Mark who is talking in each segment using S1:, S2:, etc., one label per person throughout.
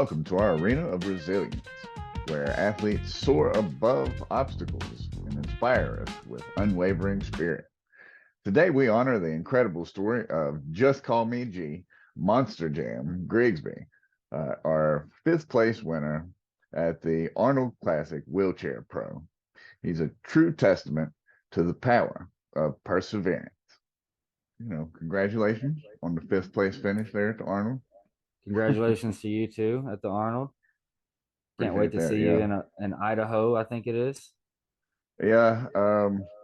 S1: Welcome to our arena of resilience, where athletes soar above obstacles and inspire us with unwavering spirit. Today, we honor the incredible story of Just Call Me G, Monster Jam, Grigsby, our fifth place winner at the Arnold Classic Wheelchair Pro. He's a true testament to the power of perseverance. Congratulations on the fifth place finish there at the Arnold.
S2: Congratulations to you too at the Arnold. Can't wait
S1: Appreciate
S2: to
S1: that.
S2: see you
S1: Yeah.
S2: in Idaho, I think it is.
S1: Yeah.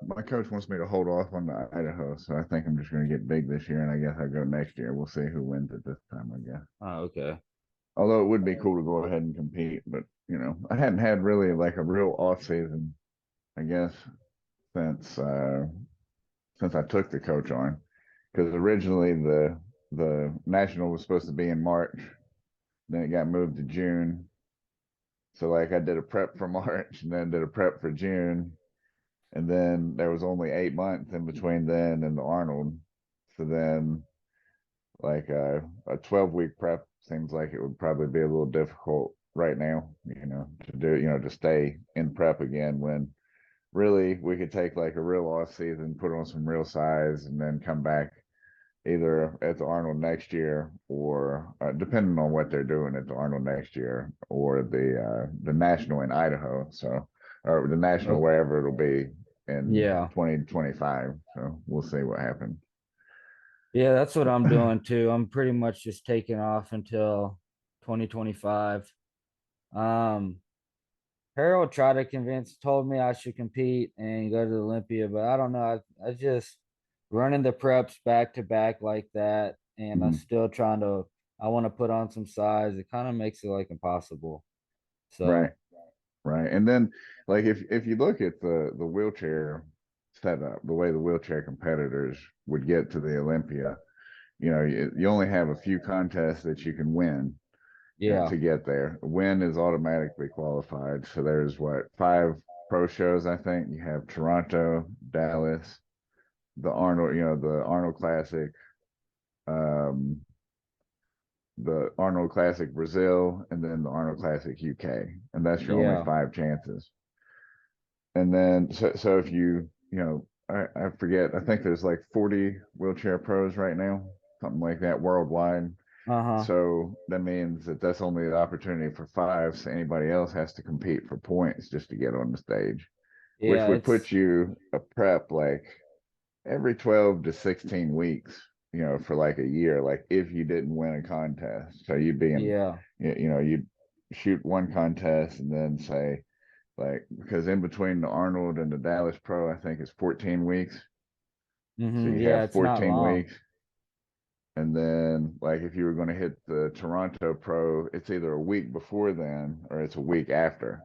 S1: My coach wants me to hold off on the Idaho, so I think I'm just going to get big this year, and I guess I'll go next year. We'll see who wins it this time, I guess.
S2: Oh, okay.
S1: Although it would be cool to go ahead and compete, but I hadn't had really like a real off season, I guess, since I took the coach on, because originally the national was supposed to be in March, then it got moved to June. So like I did a prep for March and then did a prep for June. And then there was only 8 months in between then and the Arnold. So then like a 12-week prep seems like it would probably be a little difficult right now, to do, to stay in prep again when really we could take like a real off season, put on some real size, and then come back either at the Arnold next year or depending on what they're doing at the Arnold next year or the national in Idaho. So, or the national
S2: Okay.
S1: wherever it'll be in
S2: Yeah.
S1: 2025. So we'll see what happens.
S2: Yeah, that's what I'm doing too. I'm pretty much just taking off until 2025. Um, Harold tried to told me I should compete and go to the Olympia, but I don't know. I just running the preps back to back like that, and I'm
S1: Mhm.
S2: still I want to put on some size. It kind of makes it like impossible.
S1: Right,
S2: So,
S1: right. And then like if you look at the wheelchair setup, the way the wheelchair competitors would get to the Olympia, you only have a few contests that you can win
S2: yeah.
S1: to get there. Win is automatically qualified. So there's what, five pro shows, I think. You have Toronto, Dallas, the Arnold, the Arnold Classic, um, the Arnold Classic Brazil, and then the Arnold Classic UK. And that's your only
S2: Yeah.
S1: five chances. And then so if I forget, I think there's like 40 wheelchair pros right now, something like that worldwide.
S2: Uh-huh.
S1: So that means that that's only the opportunity for five. So anybody else has to compete for points just to get on the stage, which
S2: Yeah,
S1: would
S2: it's
S1: put you a prep like every 12 to 16 weeks, for like a year, like if you didn't win a contest. So you'd be in,
S2: yeah.
S1: you'd shoot one contest and then say, like, because in between the Arnold and the Dallas Pro, I think it's 14 weeks. So you
S2: Yeah,
S1: have
S2: it's not
S1: 14
S2: long.
S1: weeks. And then, like, if you were going to hit the Toronto Pro, it's either a week before then or it's a week after.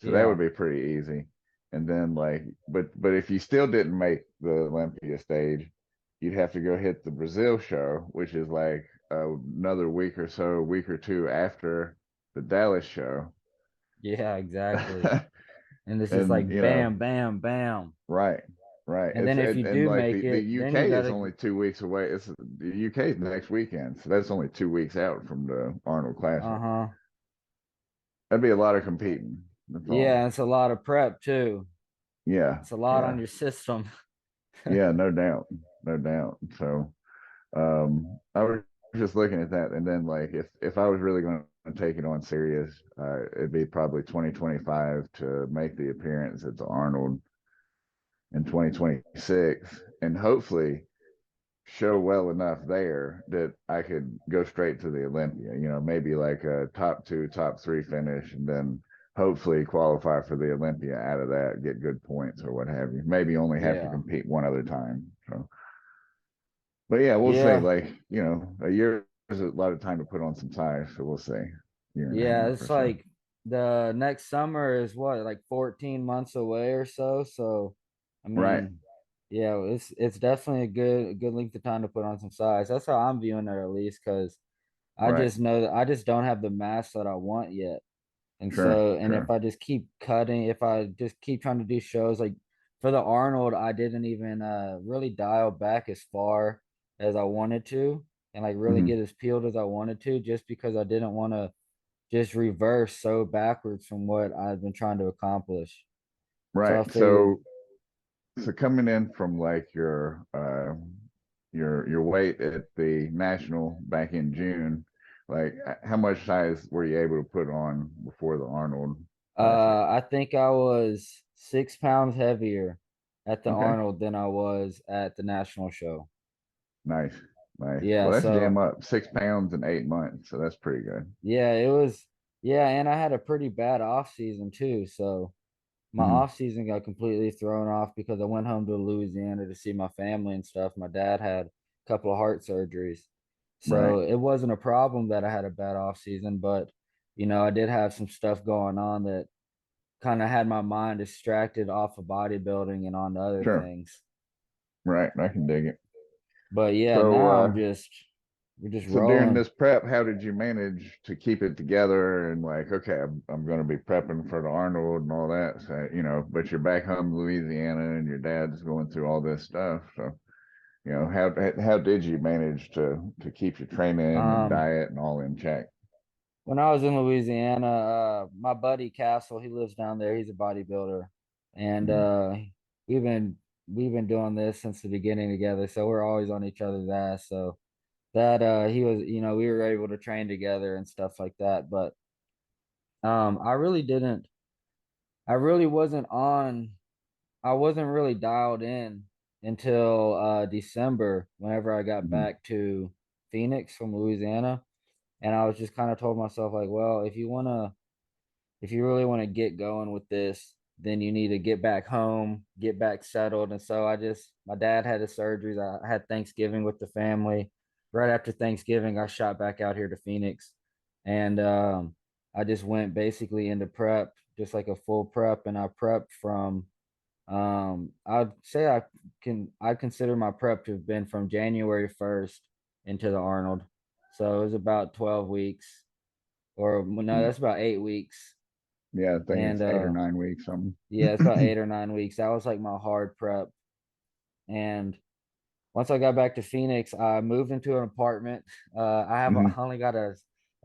S1: So that would
S2: Yeah.
S1: be pretty easy. And then, like, but if you still didn't make the Olympia stage, you'd have to go hit the Brazil show, which is like another week or so, a week or two after the Dallas show.
S2: Yeah, exactly. And this is
S1: And
S2: like bam, bam, bam.
S1: right, right.
S2: And
S1: It's
S2: then if you
S1: and
S2: do
S1: like
S2: make
S1: the
S2: it, then you
S1: UK is
S2: gotta
S1: only 2 weeks away. It's the UK is next weekend, so that's only 2 weeks out from the Arnold Classic.
S2: uh-huh.
S1: That'd be a lot of competing. That's all.
S2: Yeah, it's a lot of prep too.
S1: Yeah,
S2: It's a lot on
S1: yeah,
S2: your system.
S1: yeah. No doubt, no doubt. So, I was just looking at that, and then like if I was really going to take it on serious, it'd be probably 2025 to make the appearance at the Arnold in 2026, and hopefully show well enough there that I could go straight to the Olympia, maybe like a top two, top three finish, and then hopefully qualify for the Olympia out of that, get good points or what have you. Maybe only have to
S2: Yeah.
S1: compete one other time. So, but yeah, we'll see.
S2: Yeah.
S1: Like, a year is a lot of time to put on some size. So we'll see. Year and a
S2: Yeah,
S1: half
S2: it's
S1: or so.
S2: like the next summer is what, like 14 months away or so. So, I
S1: Right.
S2: mean, yeah, it's definitely a good length of time to put on some size. That's how I'm viewing it at least, because I
S1: Right.
S2: just know that I just don't have the mass that I want yet. And
S1: Sure.
S2: so, and if
S1: Sure.
S2: I just keep cutting, if I just keep trying to do shows like for the Arnold, I didn't even really dial back as far as I wanted to and like really
S1: Hmm.
S2: get as peeled as I wanted to, just because I didn't want to just reversed so backwards from what I've been trying to accomplish. So I
S1: Right.
S2: figured,
S1: So coming in from like your weight at the national back in June, like how much size were you able to put on before the Arnold Classic?
S2: I think I was 6 pounds heavier at the
S1: Okay.
S2: Arnold than I was at the national show.
S1: Nice. Nice.
S2: Yeah,
S1: Well, that's
S2: so
S1: damn up 6 pounds in 8 months. So that's pretty good.
S2: yeah, it was, yeah, and I had a pretty bad off season too. So my
S1: Hmm.
S2: off season got completely thrown off because I went home to Louisiana to see my family and stuff. My dad had a couple of heart surgeries.
S1: Right.
S2: So it wasn't a problem that I had a bad off season, but I did have some stuff going on that kind of had my mind distracted off of bodybuilding and on to other
S1: Sure.
S2: things.
S1: Right. I can dig it.
S2: But yeah,
S1: So,
S2: now we're just
S1: so during
S2: rolling.
S1: this prep, how did you manage to keep it together and like, okay, I'm going to be prepping for the Arnold and all that. So, but you're back home in Louisiana and your dad's going through all this stuff. So, how did you manage to keep your training and
S2: Um,
S1: diet and all in check?
S2: when I was in Louisiana, my buddy Castle, he lives down there. He's a bodybuilder, and
S1: Mhm.
S2: we've been we've been doing this since the beginning together. So we're always on each other's ass. So that he was, we were able to train together and stuff like that. But I really didn't. I really wasn't on. I wasn't really dialed in until December. Whenever I got
S1: Mhm.
S2: back to Phoenix from Louisiana, and I was just kind of told myself like, well, if you really want to get going with this, then you need to get back home, get back settled. And so my dad had his surgeries. I had Thanksgiving with the family. Right after Thanksgiving, I shot back out here to Phoenix, and I just went basically into prep, just like a full prep, and I prepped from. I'd say I consider my prep to have been from January 1st into the Arnold. So it was about 12 weeks, or no,
S1: Mhm.
S2: that's about 8 weeks.
S1: Yeah, I think
S2: And
S1: it's 8 or 9 weeks, something.
S2: yeah, it's about 8 or 9 weeks. That was like my hard prep. And once I got back to Phoenix, I moved into an apartment. I
S1: Hmm.
S2: only got a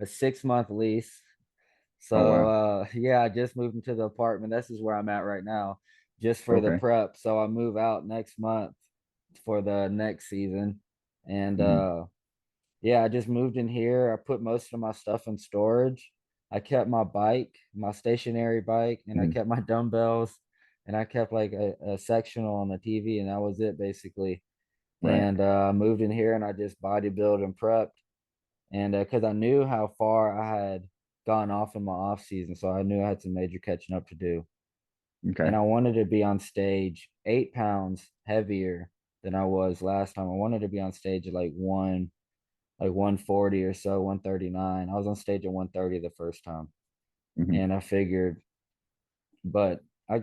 S2: 6 month lease.
S1: Oh
S2: So
S1: wow.
S2: yeah, I just moved into the apartment. This is where I'm at right now, just for the
S1: Okay.
S2: prep. So I move out next month for the next season. And
S1: Hmm.
S2: yeah, I just moved in here. I put most of my stuff in storage. I kept my bike, my stationary bike, and I
S1: Hmm.
S2: kept my dumbbells, and I kept like a sectional on the TV, and that was it basically.
S1: Right.
S2: And I moved in here and I just bodybuilt and prepped. And because I knew how far I had gone off in my off season, so I knew I had some major catching up to do. And
S1: Okay.
S2: I wanted to be on stage 8 pounds heavier than I was last time. I wanted to be on stage at like 140 or so, 139. I was on stage at 130 the first time.
S1: Hmm.
S2: And I figured, but I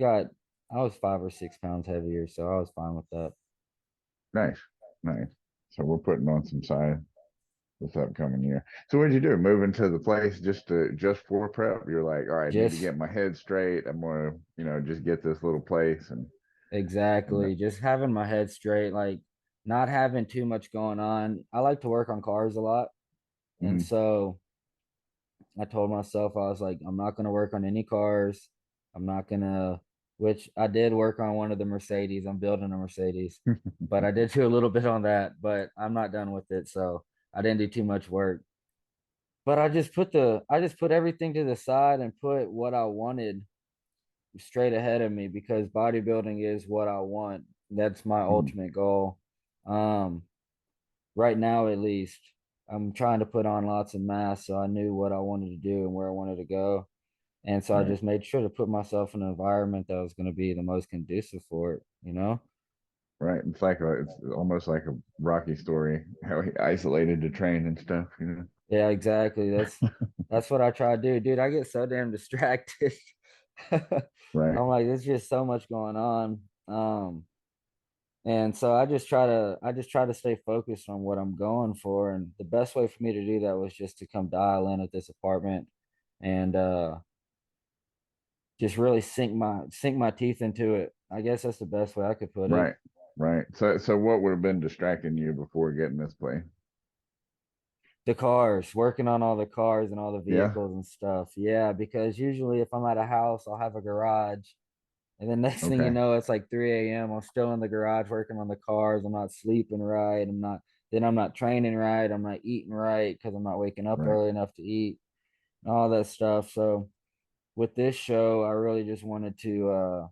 S2: was 5 or 6 pounds heavier, so I was fine with that.
S1: Nice. Nice. So we're putting on some size this upcoming year. So what did you do? Move into the place just for prep? You're like, all right, I need to
S2: Just
S1: get my head straight. I'm gonna, just get this little place and
S2: exactly, just having my head straight, like not having too much going on. I like to work on cars a lot. And
S1: mhm.
S2: so I told myself, I was like, I'm not going to work on any cars. I'm not going to, which I did work on one of the Mercedes. I'm building a Mercedes, but I did do a little bit on that, but I'm not done with it. So I didn't do too much work. But I just put everything to the side and put what I wanted straight ahead of me because bodybuilding is what I want. That's my
S1: Mhm.
S2: ultimate goal. Um, right now at least, I'm trying to put on lots of mass, so I knew what I wanted to do and where I wanted to go. And so I
S1: Right.
S2: just made sure to put myself in an environment that was going to be the most conducive for it, you know?
S1: Right. It's almost like a Rocky story, how he isolated to train and stuff.
S2: Yeah, exactly. That's what I try to do. Dude, I get so damn distracted.
S1: Right.
S2: I'm like, there's just so much going on. And so I just try to stay focused on what I'm going for. And the best way for me to do that was just to come dial in at this apartment and just really sink my teeth into it. I guess that's the best way I could put it.
S1: Right. Right. So what would have been distracting you before getting this place?
S2: The cars, working on all the cars and all the
S1: Yeah.
S2: vehicles and stuff. Yeah, because usually if I'm at a house, I'll have a garage. And then next thing you
S1: Okay.
S2: know, it's like 3 a.m. I'm still in the garage working on the cars. I'm not sleeping right. I'm not training right. I'm not eating right because I'm not waking up
S1: Right.
S2: early enough to eat and all that stuff. So with this show, I really just wanted to,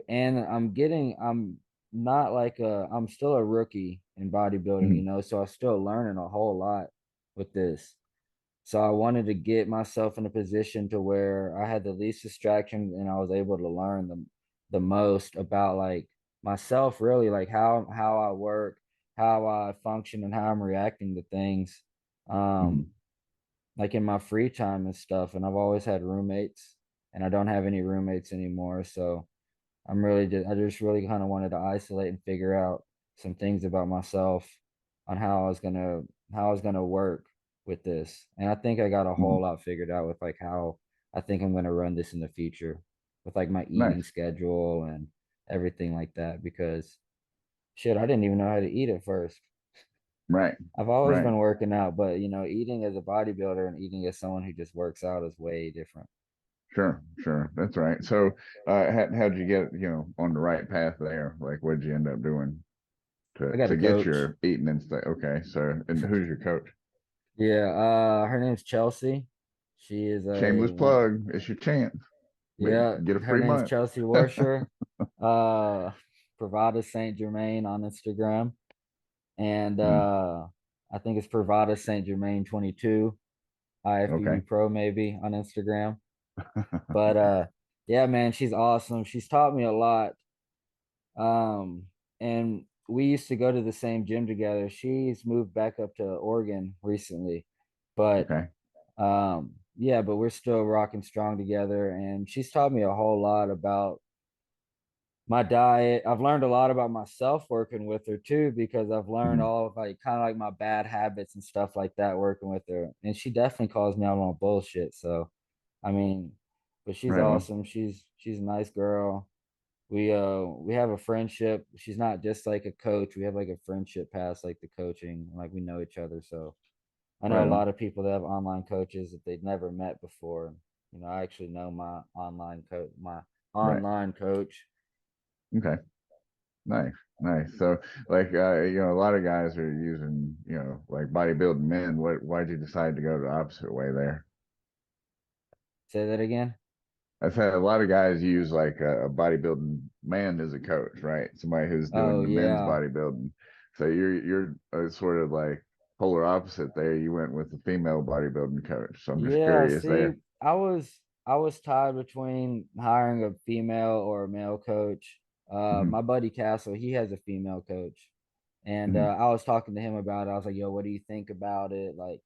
S2: and I'm not like I'm still a rookie in bodybuilding,
S1: Mhm.
S2: so I'm still learning a whole lot with this. So I wanted to get myself in a position to where I had the least distractions and I was able to learn the most about like myself, really, like how I work, how I function, and how I'm reacting to things.
S1: Mhm.
S2: Um, like in my free time and stuff. And I've always had roommates, and I don't have any roommates anymore. So I just really kind of wanted to isolate and figure out some things about myself on how I was gonna work with this. And I think I got a
S1: Mhm.
S2: whole lot figured out with like how I think I'm gonna run this in the future with like my eating
S1: Nice.
S2: schedule and everything like that. Because shit, I didn't even know how to eat at first.
S1: Right.
S2: I've always
S1: Right.
S2: been working out, but eating as a bodybuilder and eating as someone who just works out is way different.
S1: Sure. Sure. That's right. So, how'd you get, on the right path there? Like, what'd you end up doing
S2: I
S1: to
S2: got a
S1: to get
S2: coach.
S1: your eating and stuff? Okay. So, and who's your coach?
S2: Yeah, her name's Chelsea. She is a
S1: Shameless
S2: one.
S1: plug. It's your chance.
S2: Yeah,
S1: Get a
S2: her
S1: free
S2: name's
S1: month.
S2: Chelsea Warsher. Uh, Pravada Saint Germain on Instagram, and
S1: Mm,
S2: I think it's Pravada Saint Germain 22 IFBB
S1: okay.
S2: Pro maybe on Instagram. But yeah, man, she's awesome. She's taught me a lot. And we used to go to the same gym together. She's moved back up to Oregon recently, but
S1: Okay.
S2: yeah, but we're still rocking strong together. And she's taught me a whole lot about my diet. I've learned a lot about myself working with her too, because I've learned
S1: Mhm.
S2: all of like kind of like my bad habits and stuff like that working with her. And she definitely calls me out on bullshit. So I mean, but she's
S1: Right on.
S2: awesome. She's a nice girl. We have a friendship. She's not just like a coach. We have like a friendship past like the coaching. Like we know each other. So I know
S1: Right
S2: a
S1: on.
S2: lot of people that have online coaches that they've never met before. I actually know my
S1: Right.
S2: online coach.
S1: Okay. Nice. Nice. So, like, a lot of guys are using, like bodybuilding men. Why'd you decide to go the opposite way there?
S2: Say that again.
S1: I've had a lot of guys use like a bodybuilding man as a coach, right? Somebody who's doing
S2: Oh
S1: the men's
S2: yeah.
S1: bodybuilding. So you're sort of like polar opposite there. You went with the female bodybuilding coach. So I'm just
S2: Yeah,
S1: curious
S2: see,
S1: there.
S2: I was tied between hiring a female or a male coach.
S1: Hmm.
S2: My buddy Castle, he has a female coach. And
S1: Hmm.
S2: I was talking to him about it. I was like, yo, what do you think about it? Like,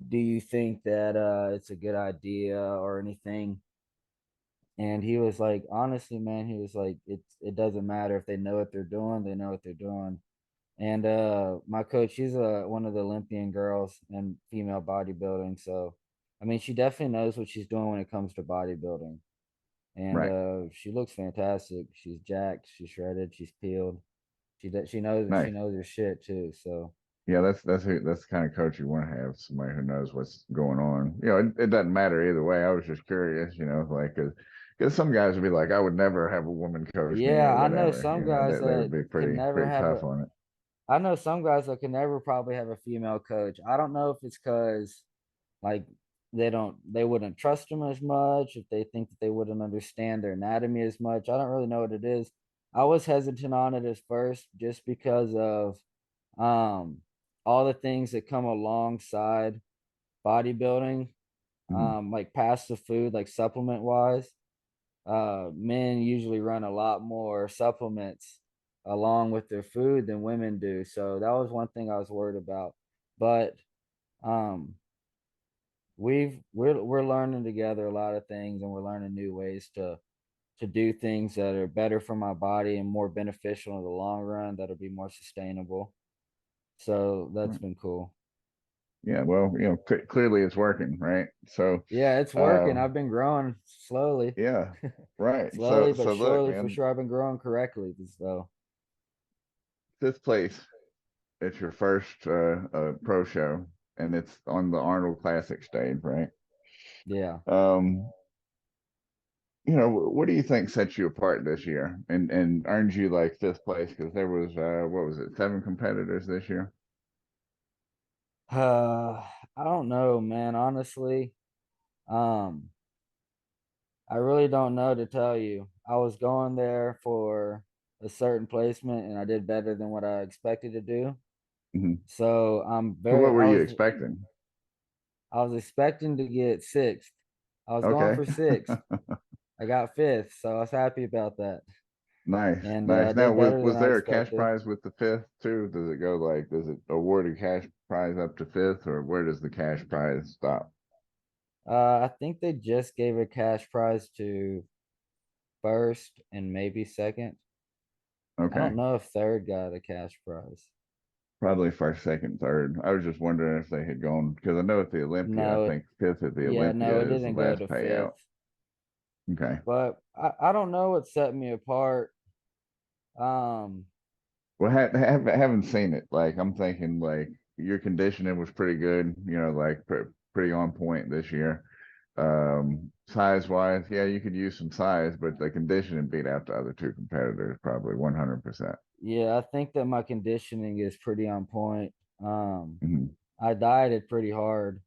S2: do you think that it's a good idea or anything? And he was like, honestly, man, he was like, it doesn't matter if they know what they're doing, they know what they're doing. And my coach, she's one of the Olympian girls in female bodybuilding. So I mean, she definitely knows what she's doing when it comes to bodybuilding. And
S1: Right.
S2: she looks fantastic. She's jacked, she's shredded, she's peeled. She
S1: Nice.
S2: knows her shit too. So
S1: Yeah, that's the kind of coach you want to have, somebody who knows what's going on. It doesn't matter either way. I was just curious, like, because some guys would be like, I would never have a woman coach me
S2: yeah,
S1: or
S2: I know
S1: whatever.
S2: some guys
S1: They would
S2: that
S1: be
S2: can
S1: pretty
S2: never
S1: pretty
S2: have
S1: tough
S2: a
S1: on it.
S2: I know some guys that can never probably have a female coach. I don't know if it's because like they wouldn't trust them as much, if they think that they wouldn't understand their anatomy as much. I don't really know what it is. I was hesitant on it at first just because of um all the things that come alongside bodybuilding,
S1: Mhm.
S2: like past the food, like supplement wise. Men usually run a lot more supplements along with their food than women do. So that was one thing I was worried about. But um we're learning together a lot of things, and we're learning new ways to do things that are better for my body and more beneficial in the long run, that'll be more sustainable. So that's
S1: Right.
S2: been cool.
S1: Yeah, well, clearly it's working, right? So,
S2: Yeah, it's working.
S1: um,
S2: I've been growing slowly.
S1: yeah, right.
S2: Slowly
S1: So,
S2: but
S1: so look,
S2: surely, for
S1: man,
S2: sure I've been growing correctly. So
S1: this place, it's your first pro show, and it's on the Arnold Classic stage, right?
S2: Yeah.
S1: Um, what do you think sets you apart this year and earned you like fifth place? Because there was what was it, 7 competitors this year?
S2: I don't know, man. Honestly, um, I really don't know to tell you. I was going there for a certain placement and I did better than what I expected to do.
S1: Hmm.
S2: So
S1: So what were you expecting?
S2: I was expecting to get sixth. I was going
S1: Okay.
S2: for sixth. I got fifth, so I was happy about that.
S1: Nice,
S2: And I
S1: nice. Now,
S2: did
S1: was
S2: better than
S1: was
S2: I
S1: there a cash
S2: expected.
S1: prize with the fifth too? Does it go like, does it award a cash prize up to fifth, or where does the cash prize stop?
S2: I think they just gave a cash prize to first and maybe second. I
S1: Okay.
S2: don't know if third got a cash prize.
S1: Probably first, second, third. I was just wondering if they had gone, because I know at the Olympia, I
S2: No,
S1: think fifth at the
S2: yeah, no, it
S1: Olympia is the
S2: didn't go
S1: last
S2: to
S1: payout.
S2: fifth.
S1: Okay.
S2: But I don't know what set me apart. Um,
S1: Well, haven't seen it. Like, I'm thinking like your conditioning was pretty good, like pretty on point this year. Size wise, yeah, you could use some size, but the conditioning beat out the other two competitors probably 100%.
S2: yeah, I think that my conditioning is pretty on point. Um,
S1: Hmm.
S2: I dieted pretty hard.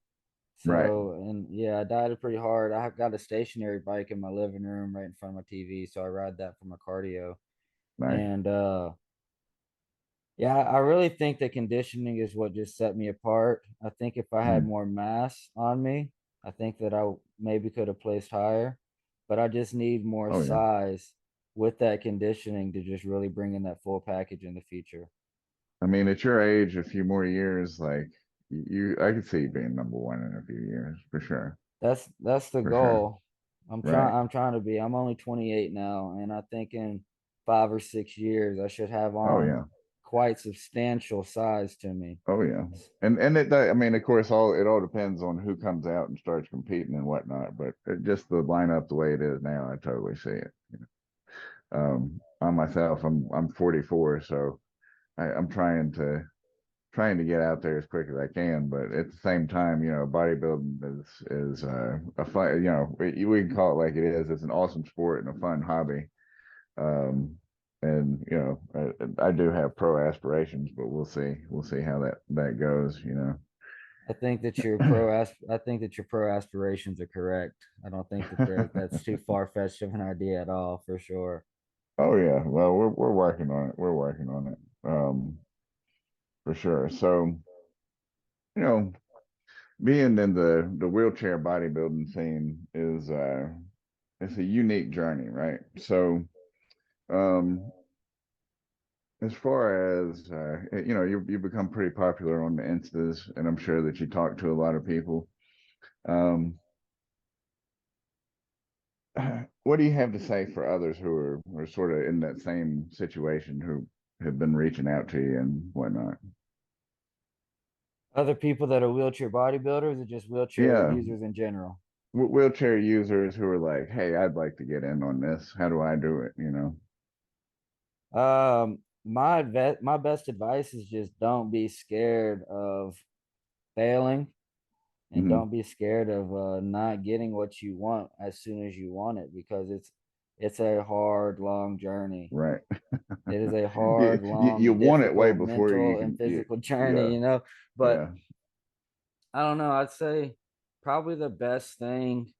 S1: Right.
S2: So, and yeah, I dieted pretty hard. I have got a stationary bike in my living room right in front of my TV, so I ride that for my cardio.
S1: Nice.
S2: And yeah, I really think that conditioning is what just set me apart. I think if I had
S1: Mhm.
S2: more mass on me, I think that maybe could have placed higher, but I just need more
S1: Oh yeah.
S2: size with that conditioning to just really bring in that full package in the future.
S1: I mean, at your age, a few more years, like I could see you being number one in a few years for sure.
S2: That's the
S1: For sure.
S2: goal.
S1: Right.
S2: I'm trying to be. I'm only 28 now, and I think in 5 or 6 years I should have
S1: Oh
S2: on
S1: yeah.
S2: quite substantial size to me.
S1: Oh yeah. And I mean, of course, it all depends on who comes out and starts competing and whatnot. But just the lineup the way it is now, I totally see it. I myself, I'm 44, so I'm trying to get out there as quick as I can. But at the same time, bodybuilding is a fun. We can call it like it is. It's an awesome sport and a fun hobby. Um, and I do have pro aspirations, but we'll see how that goes.
S2: I think that your pro aspirations are correct. I don't think that that's too far fetched of an idea at all, for sure.
S1: Oh yeah, well we're working on it. We're working on it. For sure. So, you know, being in the wheelchair bodybuilding scene is it's a unique journey, right? So, um as far as you become pretty popular on the Instas, and I'm sure that you talk to a lot of people. Um what do you have to say for others who are sort of in that same situation, who have been reaching out to you and whatnot?
S2: Other people that are wheelchair bodybuilders or just wheelchair
S1: Yeah,
S2: users in general.
S1: wheelchair users who are like, "Hey, I'd like to get in on this. How do I do it?"
S2: My best advice is just don't be scared of failing, and
S1: Hmm.
S2: don't be scared of not getting what you want as soon as you want it, because it's a hard, long journey.
S1: Right.
S2: It is a
S1: you,
S2: hard,
S1: you
S2: long,
S1: want it way
S2: difficult
S1: before you
S2: mental and
S1: can.
S2: physical
S1: Yeah,
S2: journey. But
S1: yeah.
S2: I don't know. I'd say probably the best thing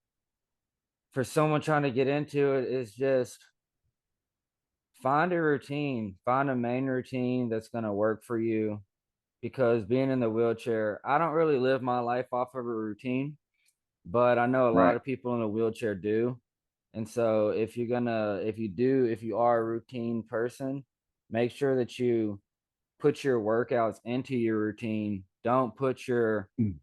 S2: for someone trying to get into it is just find a routine, find a main routine that's going to work for you. Because being in the wheelchair, I don't really live my life off of a routine, but I know a lot
S1: Right.
S2: of people in a wheelchair do. And so if you are a routine person, make sure that you put your workouts into your routine.
S1: Mm.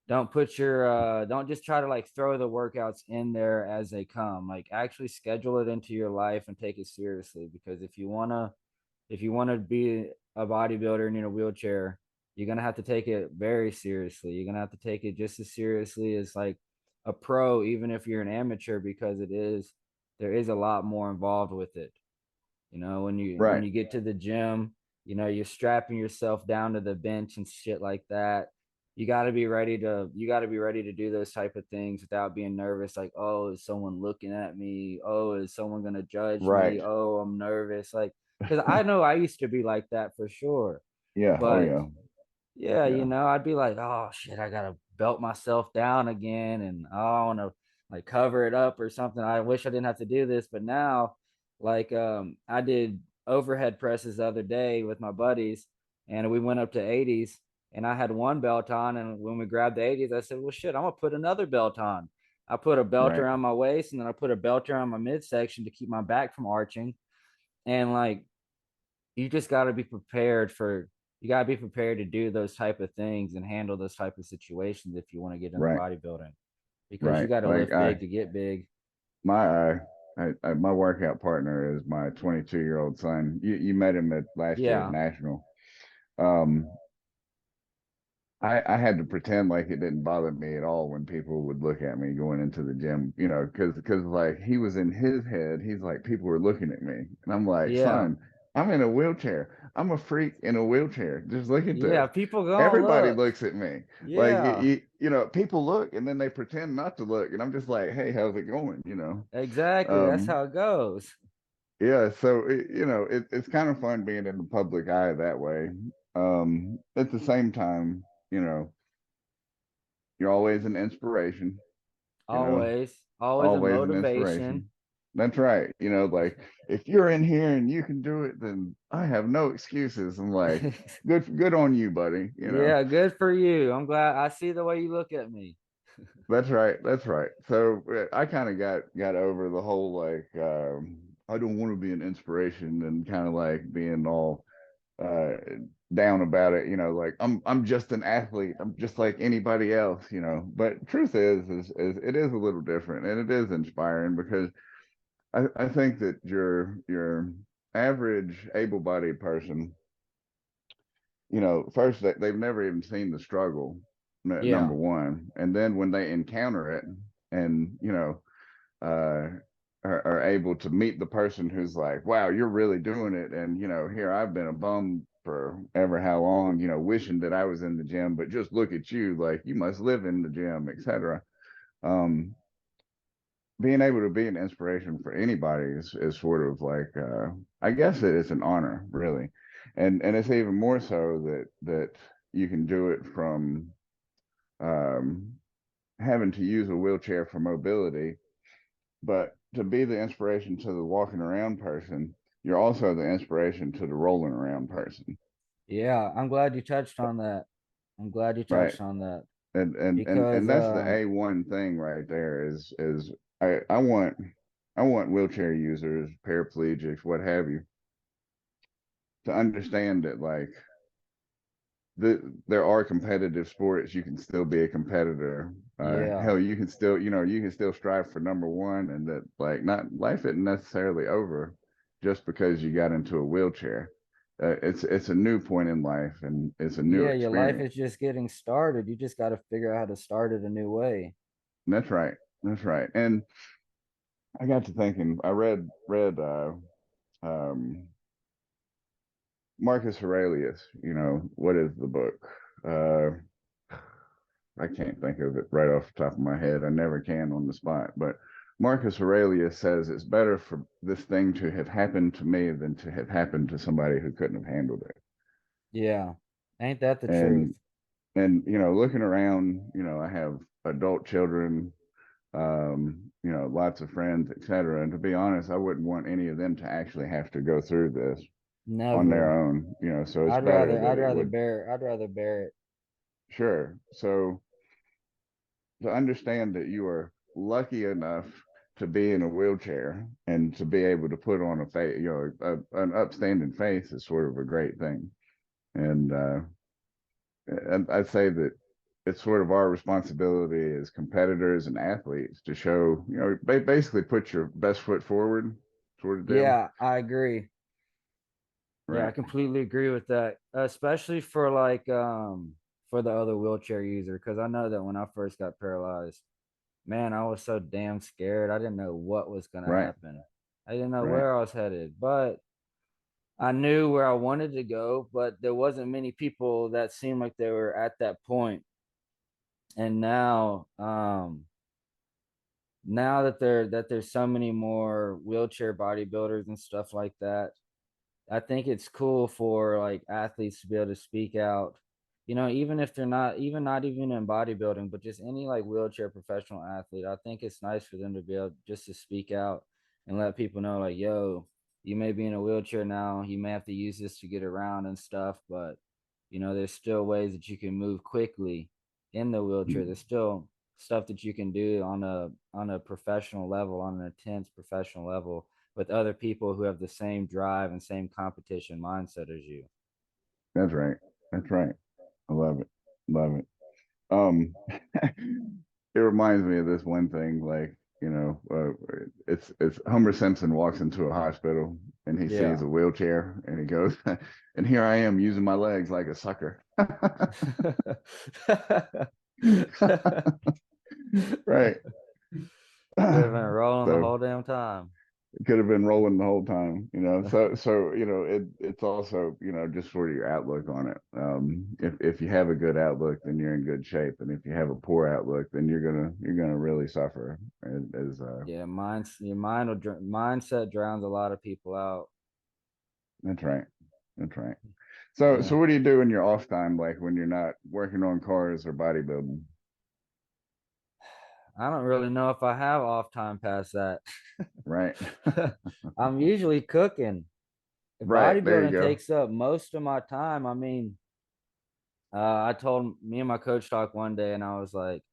S2: Don't just try to like throw the workouts in there as they come. Like actually schedule it into your life and take it seriously, because if you want to be a bodybuilder and in a wheelchair, you're gonna have to take it very seriously. You're gonna have to take it just as seriously as like a pro, even if you're an amateur, because there is a lot more involved with it. When
S1: Right.
S2: you get to the gym, you're strapping yourself down to the bench and shit like that. you got to be ready to do those type of things without being nervous. Like, oh, is someone looking at me? Oh, is someone going to judge me?
S1: Right.
S2: Oh, I'm nervous. Like, because I know I used to be like that for sure.
S1: Yeah. Oh
S2: But
S1: yeah.
S2: yeah,
S1: Yeah.
S2: I'd be like, oh shit, I gotta belt myself down again, and oh, I want to like cover it up or something. I wish I didn't have to do this, but now, like, I did overhead presses the other day with my buddies, and we went up to 80s, and I had one belt on, and when we grabbed the 80s, I said, well, shit, I'm gonna put another belt on. I put a belt
S1: Right.
S2: around my waist, and then I put a belt around my midsection to keep my back from arching, and like you just got to be prepared for you got to be prepared to do those type of things and handle those type of situations if you want to get into
S1: Right.
S2: bodybuilding, because you
S1: Right.
S2: got to
S1: Like
S2: lift big to get big.
S1: my my workout partner is my 22-year-old son. You met him at last year's
S2: Yeah,
S1: national. Um, I had to pretend like it didn't bother me at all when people would look at me going into the gym, because like he was in his head, he's like people were looking at me, and I'm like,
S2: yeah,
S1: son, I'm in a wheelchair. I'm a freak in a wheelchair. Just look at
S2: yeah,
S1: this.
S2: people gonna
S1: Everybody
S2: look.
S1: looks at me. Like
S2: Yeah,
S1: people look and then they pretend not to look, and I'm just like, hey, how's it going?
S2: exactly, that's
S1: Um,
S2: how it goes.
S1: yeah, so it's kind of fun being in the public eye that way. At the same time, you're always an inspiration, you know,
S2: Always a
S1: always an
S2: motivation.
S1: inspiration. That's right. Like if you're in here and you can do it, then I have no excuses. I'm like, good on you, buddy.
S2: Yeah, good for you. I'm glad I see the way you look at me.
S1: That's right. That's right. So I kind of got over the whole like I don't want to be an inspiration and kind of like being all uh down about it, like I'm just an athlete. I'm just like anybody else. But truth is it is a little different and it is inspiring because I think that your average able-bodied person, first they've never even seen the struggle,
S2: Yeah,
S1: number one, and then when they encounter it and uh are able to meet the person who's like, wow, you're really doing it. And, here I've been a bum for ever how long, wishing that I was in the gym, but just look at you, like you must live in the gym, etc. Um, being able to be an inspiration for anybody is sort of like, I guess that it's an honor, really. And it's even more so that you can do it from um, having to use a wheelchair for mobility. But to be the inspiration to the walking around person, you're also the inspiration to the rolling around person,
S2: yeah, I'm glad you touched on that. I'm glad you
S1: right?
S2: touched on that
S1: And
S2: because
S1: that's the A1 thing right there is I want wheelchair users, paraplegics, what have you, to understand that like there are competitive sports. You can still be a competitor.
S2: yeah.
S1: Hell, you can still strive for number one, and that like not life isn't necessarily over just because you got into a wheelchair. It's a new point in life, and it's a new
S2: Yeah, your life
S1: experience.
S2: is just getting started. You just got to figure out how to start it a new way.
S1: And that's right. That's right. And I got to thinking. I read um, Marcus Aurelius. What is the book? Uh, I can't think of it right off the top of my head. I never can on the spot. But Marcus Aurelius says it's better for this thing to have happened to me than to have happened to somebody who couldn't have handled it.
S2: Yeah. Ain't that the truth?
S1: And looking around, I have adult children, lots of friends, etc. And to be honest, I wouldn't want any of them to actually have to go through this on
S2: Never.
S1: their own. So it's better that it would.
S2: I'd rather bear it.
S1: Sure. So to understand that you are lucky enough to be in a wheelchair and to be able to put on a face, an upstanding face is sort of a great thing. And I'd say that it's sort of our responsibility as competitors and athletes to show, basically put your best foot forward, sort of deal.
S2: Yeah, I agree. Yeah, I
S1: Right.
S2: completely agree with that. Especially for like for the other wheelchair user, because I know that when I first got paralyzed, man, I was so damn scared. I didn't know what was gonna
S1: Right.
S2: happen. I didn't know
S1: Right.
S2: where I was headed, but I knew where I wanted to go, but there wasn't many people that seemed like they were at that point. And now that there's so many more wheelchair bodybuilders and stuff like that, I think it's cool for like athletes to be able to speak out, even if they're not even in bodybuilding, but just any like wheelchair professional athlete. I think it's nice for them to be able just to speak out and let people know, like, yo, you may be in a wheelchair now, you may have to use this to get around and stuff, but there's still ways that you can move quickly in the wheelchair. There's still stuff that you can do on a professional level, on an intense professional level with other people who have the same drive and same competition mindset as you.
S1: That's right. That's right. I love it. Love it. Um, it reminds me of this one thing, like, it's Homer Simpson walks into a hospital and he sees
S2: Yeah.
S1: a wheelchair and he goes, and here I am using my legs like a sucker. Right.
S2: Could have been rolling the
S1: So
S2: whole damn time.
S1: it could have been rolling the whole time. So it's also, just sort of your outlook on it. If you have a good outlook, then you're in good shape, and if you have a poor outlook, then you're gonna really suffer. As
S2: Yeah, mindset drowns a lot of people out.
S1: That's right. That's right. So
S2: Yeah.
S1: what do you do in your off time, like when you're not working on cars or bodybuilding?
S2: I don't really know if I have off time past that.
S1: Right.
S2: I'm usually cooking.
S1: Right. There you
S2: Bodybuilding
S1: go.
S2: takes up most of my time. I mean, I told me and my coach talk one day, and I was like,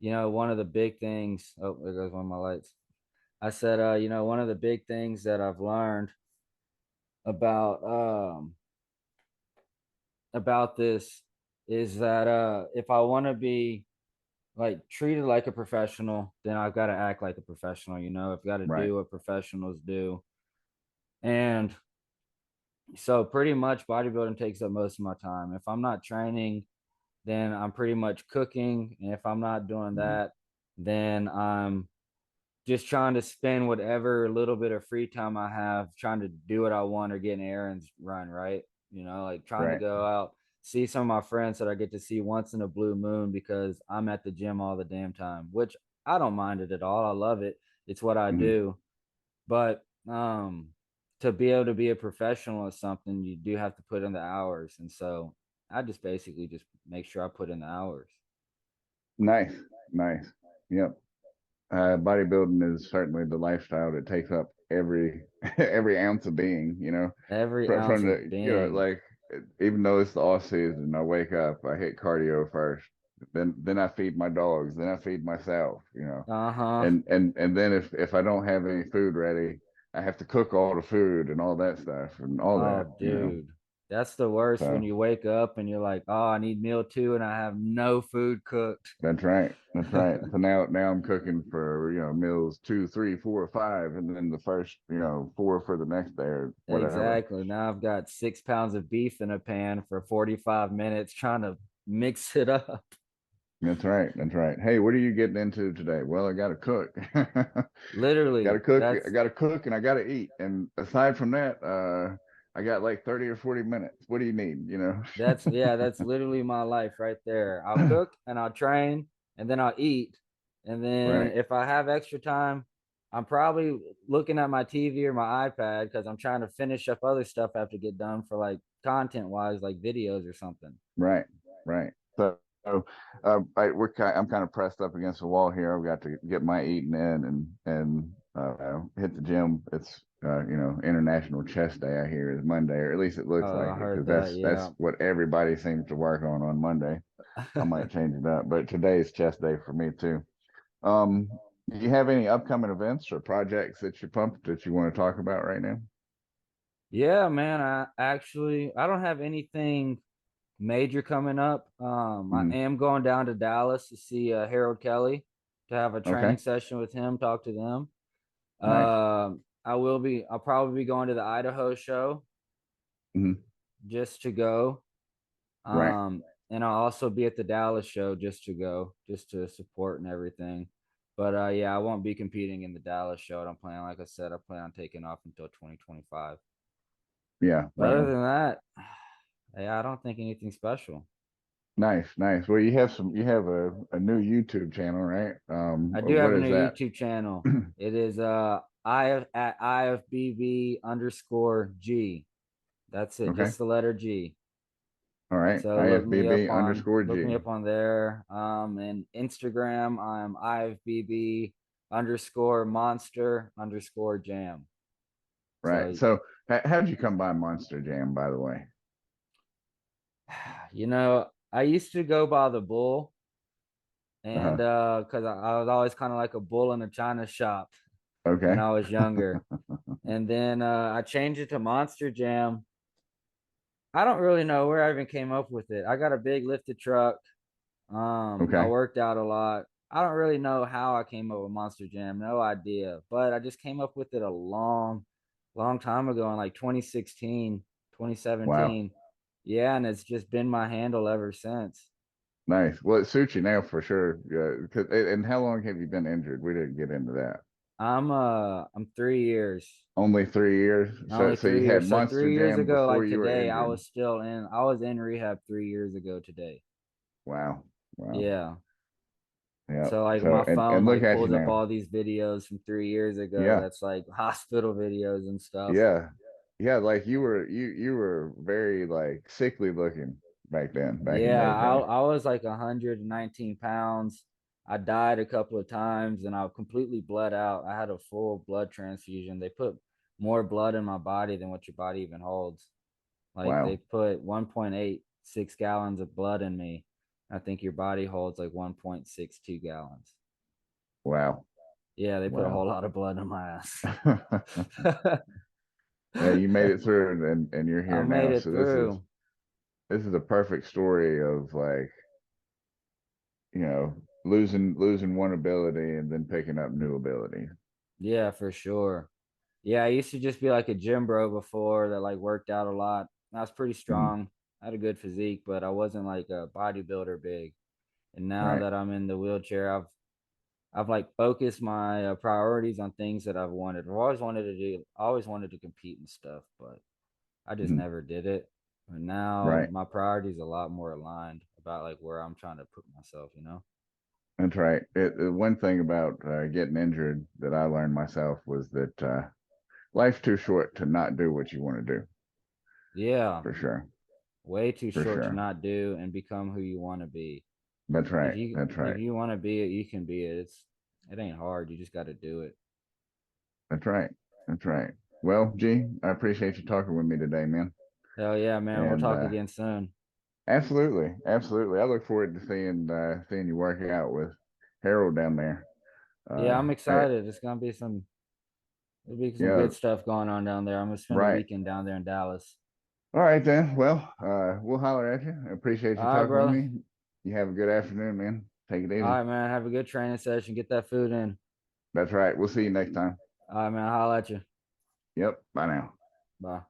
S2: one of the big things. Oh, there goes one of my lights. I said, one of the big things that I've learned about about this is that if I want to be like treated like a professional, then I've got to act like a professional. I've got to
S1: Right.
S2: do what professionals do. And so pretty much bodybuilding takes up most of my time. If I'm not training, then I'm pretty much cooking. And if I'm not doing
S1: Mhm.
S2: that, then I'm just trying to spend whatever little bit of free time I have trying to do what I want or getting errands run, right? Like trying to
S1: Right.
S2: go out, see some of my friends that I get to see once in a blue moon because I'm at the gym all the damn time, which I don't mind it at all. I love it. It's what I
S1: Mhm.
S2: do. But to be able to be a professional at something, you do have to put in the hours. And so I just basically just make sure I put in the hours.
S1: Nice. Nice. Yep. Bodybuilding is certainly the lifestyle that takes up every every ounce of being,
S2: Every ounce
S1: from
S2: of
S1: the,
S2: being.
S1: like, even though it's the off season, I wake up, I hit cardio first, then I feed my dogs, then I feed myself,
S2: Uh-huh.
S1: and then if I don't have any food ready, I have to cook all the food and all that stuff and all that,
S2: Oh, dude. That's the worst when
S1: So
S2: you wake up and you're like, oh, I need meal two and I have no food cooked.
S1: that's right. That's right. So now I'm cooking for, meals 2, 3, 4, 5, and then the first, 4 for the next day or whatever.
S2: Exactly. Now I've got 6 pounds of beef in a pan for 45 minutes trying to mix it up.
S1: That's right. That's right. Hey, what are you getting into today? Well, I got to cook. Got to
S2: Literally,
S1: cook. I
S2: that's
S1: got to cook and I got to eat. And aside from that, I got like 30 or 40 minutes. What do you need?
S2: that's literally my life right there. I'll cook and I'll train and then I'll eat. And then
S1: Right.
S2: if I have extra time, I'm probably looking at my TV or my iPad because I'm trying to finish up other stuff I have to get done for like content wise, like videos or something.
S1: Right. Right. So I'm kind of pressed up against the wall here. I've got to get my eating in and hit the gym. It's International Chest Day. I hear is Monday, or at least it looks
S2: Oh,
S1: like
S2: I
S1: it, because
S2: heard that.
S1: that's
S2: Yeah.
S1: what everybody seems to work on Monday. I might change it up, but today is chest day for me too. Um, do you have any upcoming events or projects that you're pumped that you want to talk about right now?
S2: Yeah, man. I don't have anything major coming up. I
S1: Mhm.
S2: am going down to Dallas to see Harold Kelly to have a
S1: Okay,
S2: training session with him, talk to them.
S1: nice.
S2: I'll probably be going to the Idaho show
S1: Mhm.
S2: just to go.
S1: Right.
S2: And I'll also be at the Dallas show just to go, just to support and everything. But yeah, I won't be competing in the Dallas show. I don't plan, like I said, I plan on taking off until 2025.
S1: Yeah,
S2: But
S1: right
S2: other
S1: on.
S2: than that, yeah, I don't think anything special.
S1: Nice, nice. Well, you have a new YouTube channel, right?
S2: I do
S1: What
S2: have a
S1: is
S2: new
S1: that?
S2: YouTube channel. It is IFBB_G. That's it,
S1: Okay.
S2: just the letter G.
S1: All right.
S2: So
S1: IFBB underscore
S2: look me
S1: G.
S2: up on there. And Instagram, I'm IFBB_monster_jam.
S1: Right.
S2: So
S1: So how'd you come by Monster Jam, by the way?
S2: I used to go by the bull, and
S1: Uh-huh.
S2: because I was always kind of like a bull in a china shop when
S1: Okay.
S2: I was younger. And then I changed it to Monster Jam. I don't really know where I even came up with it. I got a big lifted truck. I
S1: Okay.
S2: worked out a lot. I don't really know how I came up with Monster Jam, no idea. But I just came up with it a long time ago in like 2016,
S1: Wow.
S2: 2017. Yeah, and it's just been my handle ever since.
S1: Nice. Well, it suits you now for sure. And how long have you been injured? We didn't get into that.
S2: I'm 3 years.
S1: Only 3 years.
S2: Only
S1: So you
S2: three
S1: had
S2: years. So
S1: Monster
S2: 3 years
S1: Jam
S2: ago,
S1: before
S2: like
S1: you were
S2: today,
S1: injured.
S2: I was in rehab 3 years ago today.
S1: Wow. Wow.
S2: Yeah.
S1: Yeah.
S2: So like
S1: So
S2: my phone
S1: and look
S2: like
S1: at you
S2: pulls up
S1: now.
S2: all these videos from 3 years ago.
S1: Yeah.
S2: That's like hospital videos and stuff.
S1: Yeah. Yeah, like you were very like sickly looking back then, back in
S2: Yeah,
S1: those days.
S2: I was like 119 pounds. I died a couple of times and I completely bled out. I had a full blood transfusion. They put more blood in my body than what your body even holds. Like they
S1: Wow.
S2: put 1.86 gallons of blood in me. I think your body holds like 1.62 gallons.
S1: Wow.
S2: Yeah, they put a whole
S1: Wow.
S2: lot of blood in my ass.
S1: Yeah, you made it through and you're
S2: I
S1: here
S2: made
S1: now.
S2: it
S1: So
S2: through.
S1: this is a perfect story of like, losing one ability and then picking up new abilities.
S2: Yeah, for sure. Yeah, I used to just be like a gym bro before that like worked out a lot. I was pretty
S1: Mhm.
S2: strong. I had a good physique, but I wasn't like a bodybuilder big. And now
S1: Right.
S2: that I'm in the wheelchair, I've like focused my priorities on things that I've wanted. I've always wanted to do, always wanted to compete and stuff, but I just
S1: Mhm.
S2: never did it. And now
S1: Right.
S2: my priorities are a lot more aligned about like where I'm trying to put myself.
S1: That's right. One thing about getting injured that I learned myself was that life's too short to not do what you want to do.
S2: Yeah,
S1: For sure.
S2: way too
S1: For
S2: short to
S1: sure.
S2: not do and become who you want to be.
S1: That's
S2: If
S1: right.
S2: you
S1: That's
S2: if
S1: right.
S2: you want to be it, you can be it. It ain't hard. You just got to do it.
S1: That's right. That's right. Well, G, I appreciate you talking with me today, man.
S2: Hell yeah, man. We'll
S1: And
S2: talk again soon.
S1: absolutely, absolutely. I look forward to seeing you working out with Harold down there.
S2: Yeah, I'm
S1: Hey,
S2: excited. There'll be some
S1: yeah,
S2: good stuff going on down there. I'm gonna spend a
S1: right.
S2: weekend down there in Dallas.
S1: All right then. Well, we'll holler at you. I appreciate
S2: All
S1: you
S2: right,
S1: talking with
S2: brother.
S1: me. You have a good afternoon, man. Take it
S2: All
S1: easy.
S2: right, man. Have a good training session. Get that food in.
S1: That's right. We'll see you next time.
S2: All right, man. I'll holler at you.
S1: Yep. Bye now.
S2: Bye.